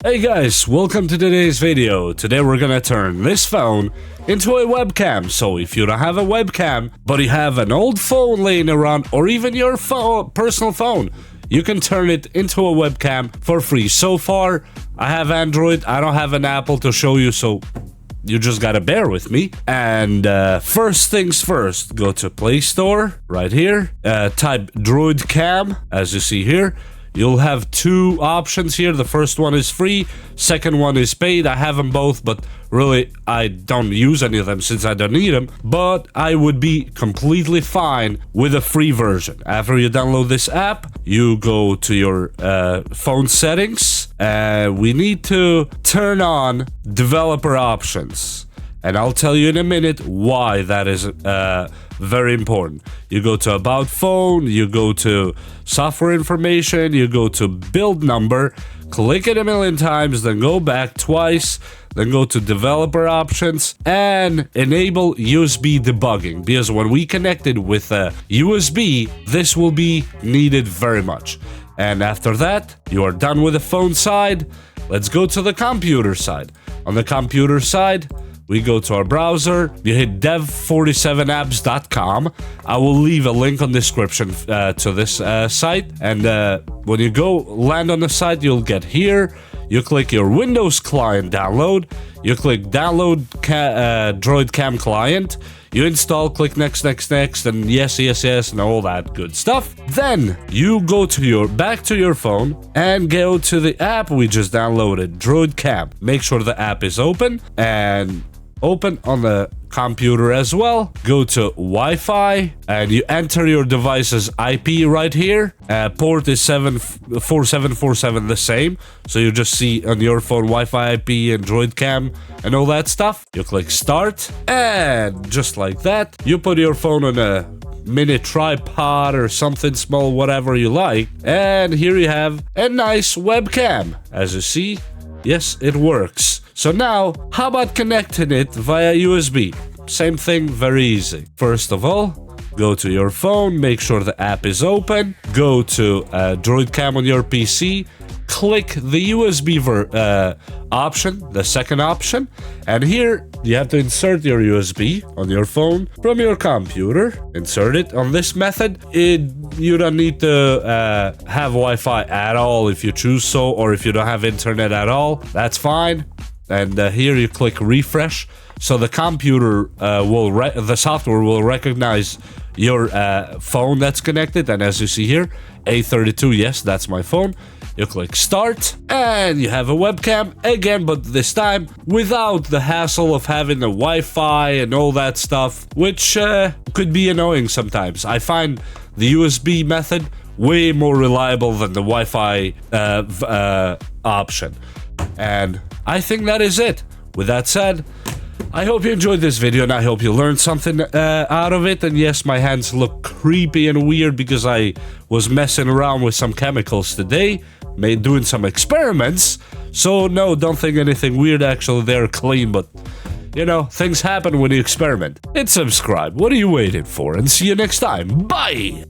Hey guys, welcome to today's video. Today we're gonna turn this phone into a webcam. So if you don't have a webcam, but you have an old phone laying around, or even your personal phone, you can turn it into a webcam for free. So far, I have Android, I don't have an Apple to show you, so you just gotta bear with me. And first things first, go to Play Store, right here, type Droid Cam, as you see here. You'll have two options here. The first one is free, second one is paid. I have them both, but really I don't use any of them since I don't need them. But I would be completely fine with a free version. After you download this app, you go to your phone settings. We need to turn on developer options. And I'll tell you in a minute why that is very important. You go to About Phone, you go to Software Information, you go to Build Number, click it a million times, then go back twice, then go to Developer Options, and enable USB debugging. Because when we connect it with a USB, this will be needed very much. And after that, you are done with the phone side. Let's go to the computer side. On the computer side, we go to our browser, you hit dev47apps.com. I will leave a link on the description to this site. And when you go land on the site, you'll get here. You click your Windows client download. You click download Droid Cam client. You install, click next, and yes, and all that good stuff. Then you go to back to your phone and go to the app we just downloaded, Droid Cam. Make sure the app is open and open on the computer as well. Go to Wi-Fi and you enter your device's IP right here. Port is 4747, the same. So you just see on your phone Wi-Fi IP and Droid Cam and all that stuff. You click start, and just like that, you put your phone on a mini tripod or something small, whatever you like. And here you have a nice webcam. As you see, yes, it works. So now, how about connecting it via USB? Same thing, very easy. First of all, go to your phone, make sure the app is open, go to Droid Cam on your PC, click the USB option, the second option, and here you have to insert your USB on your phone from your computer. Insert it on this method. You don't need to have Wi-Fi at all if you choose so, or if you don't have internet at all, that's fine. And here you click refresh, so the computer the software will recognize your phone that's connected. And as you see here, A32, yes, that's my phone. You click start, and you have a webcam again, but this time without the hassle of having the Wi-Fi and all that stuff, which could be annoying sometimes. I find the USB method way more reliable than the Wi-Fi option. And I think that is it. With that said, I hope you enjoyed this video and I hope you learned something out of it. And yes, my hands look creepy and weird because I was messing around with some chemicals today, doing some experiments. So no, don't think anything weird. Actually, they're clean, but you know, things happen when you experiment. Hit subscribe. What are you waiting for? And see you next time. Bye!